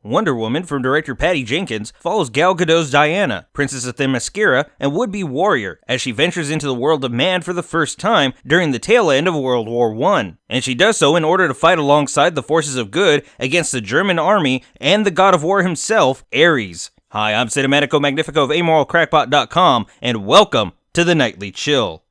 Wonder Woman from director Patty Jenkins follows Gal Gadot's Diana, Princess of Themyscira and would-be warrior, as she ventures into the world of man for the first time during the tail end of World War I. And she does so in order to fight alongside the forces of good against the German army and the god of war himself, Ares. Hi, I'm Cinematico Magnifico of AmoralCrackpot.com, and welcome to the Nightly Chill.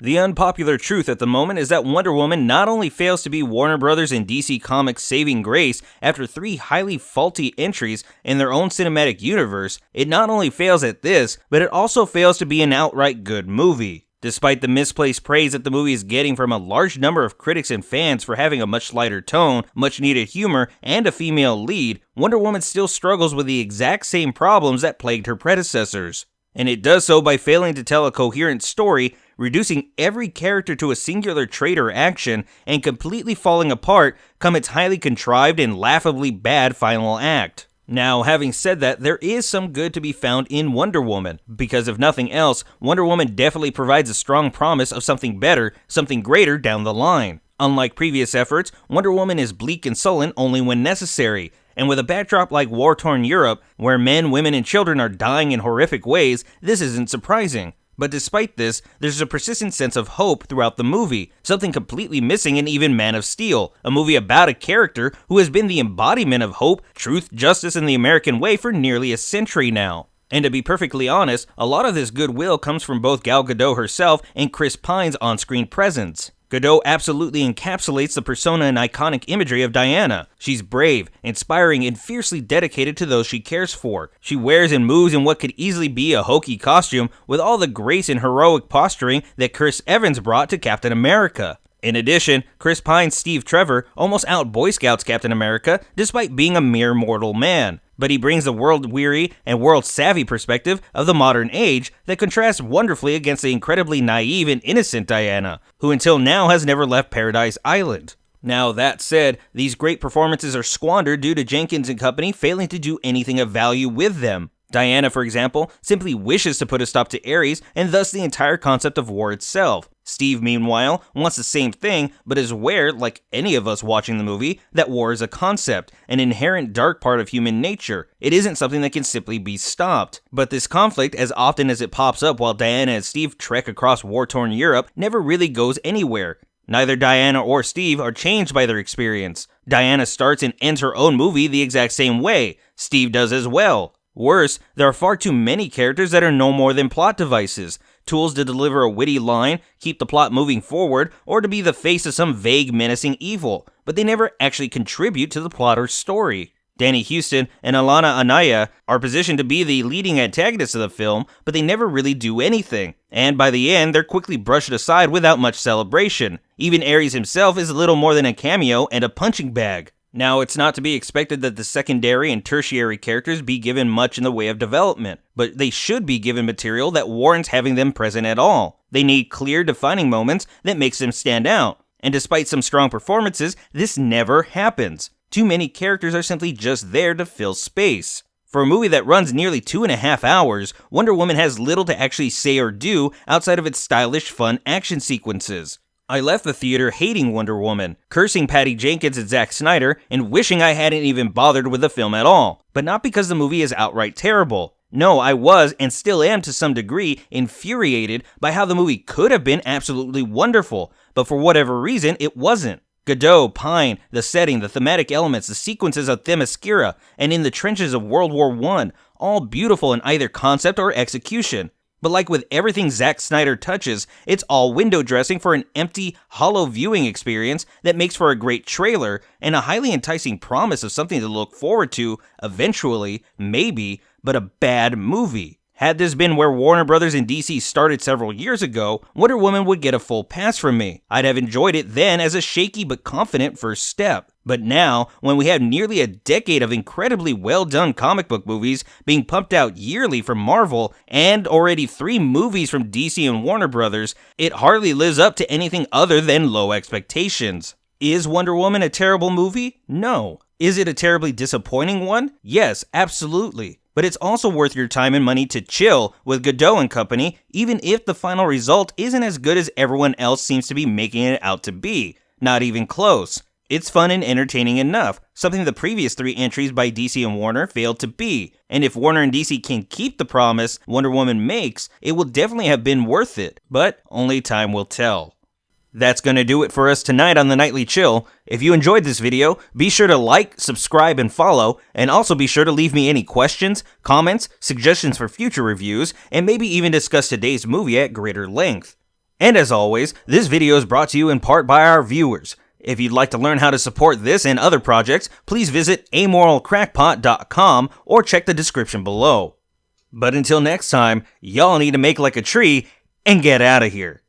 The unpopular truth at the moment is that Wonder Woman not only fails to be Warner Bros. And DC Comics' saving grace after 3 highly faulty entries in their own cinematic universe, it not only fails at this, but it also fails to be an outright good movie. Despite the misplaced praise that the movie is getting from a large number of critics and fans for having a much lighter tone, much needed humor, and a female lead, Wonder Woman still struggles with the exact same problems that plagued her predecessors. And it does so by failing to tell a coherent story, reducing every character to a singular trait or action, and completely falling apart come its highly contrived and laughably bad final act. Now, having said that, there is some good to be found in Wonder Woman, because if nothing else, Wonder Woman definitely provides a strong promise of something better, something greater down the line. Unlike previous efforts, Wonder Woman is bleak and sullen only when necessary. And with a backdrop like war-torn Europe, where men, women, and children are dying in horrific ways, this isn't surprising. But despite this, there's a persistent sense of hope throughout the movie, something completely missing in even Man of Steel, a movie about a character who has been the embodiment of hope, truth, justice, and the American way for nearly a century now. And to be perfectly honest, a lot of this goodwill comes from both Gal Gadot herself and Chris Pine's on-screen presence. Gadot absolutely encapsulates the persona and iconic imagery of Diana. She's brave, inspiring, and fiercely dedicated to those she cares for. She wears and moves in what could easily be a hokey costume with all the grace and heroic posturing that Chris Evans brought to Captain America. In addition, Chris Pine's Steve Trevor almost out-Boy Scouts Captain America despite being a mere mortal man. But he brings the world-weary and world-savvy perspective of the modern age that contrasts wonderfully against the incredibly naive and innocent Diana, who until now has never left Paradise Island. Now, that said, these great performances are squandered due to Jenkins and company failing to do anything of value with them. Diana, for example, simply wishes to put a stop to Ares and thus the entire concept of war itself. Steve, meanwhile, wants the same thing, but is aware, like any of us watching the movie, that war is a concept, an inherent dark part of human nature. It isn't something that can simply be stopped. But this conflict, as often as it pops up while Diana and Steve trek across war-torn Europe, never really goes anywhere. Neither Diana or Steve are changed by their experience. Diana starts and ends her own movie the exact same way. Steve does as well. Worse, there are far too many characters that are no more than plot devices, tools to deliver a witty line, keep the plot moving forward, or to be the face of some vague, menacing evil, but they never actually contribute to the plot or story. Danny Huston and Alana Anaya are positioned to be the leading antagonists of the film, but they never really do anything, and by the end, they're quickly brushed aside without much celebration. Even Ares himself is little more than a cameo and a punching bag. Now, it's not to be expected that the secondary and tertiary characters be given much in the way of development, but they should be given material that warrants having them present at all. They need clear, defining moments that makes them stand out, and despite some strong performances, this never happens. Too many characters are simply just there to fill space. For a movie that runs nearly 2.5 hours, Wonder Woman has little to actually say or do outside of its stylish, fun action sequences. I left the theater hating Wonder Woman, cursing Patty Jenkins and Zack Snyder, and wishing I hadn't even bothered with the film at all. But not because the movie is outright terrible. No, I was, and still am to some degree, infuriated by how the movie could have been absolutely wonderful, but for whatever reason, it wasn't. Gadot, Pine, the setting, the thematic elements, the sequences of Themyscira, and in the trenches of World War I, all beautiful in either concept or execution. But like with everything Zack Snyder touches, it's all window dressing for an empty, hollow viewing experience that makes for a great trailer and a highly enticing promise of something to look forward to, eventually, maybe, but a bad movie. Had this been where Warner Bros. And DC started several years ago, Wonder Woman would get a full pass from me. I'd have enjoyed it then as a shaky but confident first step. But now, when we have nearly a decade of incredibly well-done comic book movies being pumped out yearly from Marvel, and already 3 movies from DC and Warner Bros., it hardly lives up to anything other than low expectations. Is Wonder Woman a terrible movie? No. Is it a terribly disappointing one? Yes, absolutely. But it's also worth your time and money to chill with Gadot and company, even if the final result isn't as good as everyone else seems to be making it out to be. Not even close. It's fun and entertaining enough, something the previous 3 entries by DC and Warner failed to be. And if Warner and DC can keep the promise Wonder Woman makes, it will definitely have been worth it, but only time will tell. That's gonna do it for us tonight on the Nightly Chill. If you enjoyed this video, be sure to like, subscribe, and follow, and also be sure to leave me any questions, comments, suggestions for future reviews, and maybe even discuss today's movie at greater length. And as always, this video is brought to you in part by our viewers. If you'd like to learn how to support this and other projects, please visit amoralcrackpot.com or check the description below. But until next time, y'all need to make like a tree and get out of here.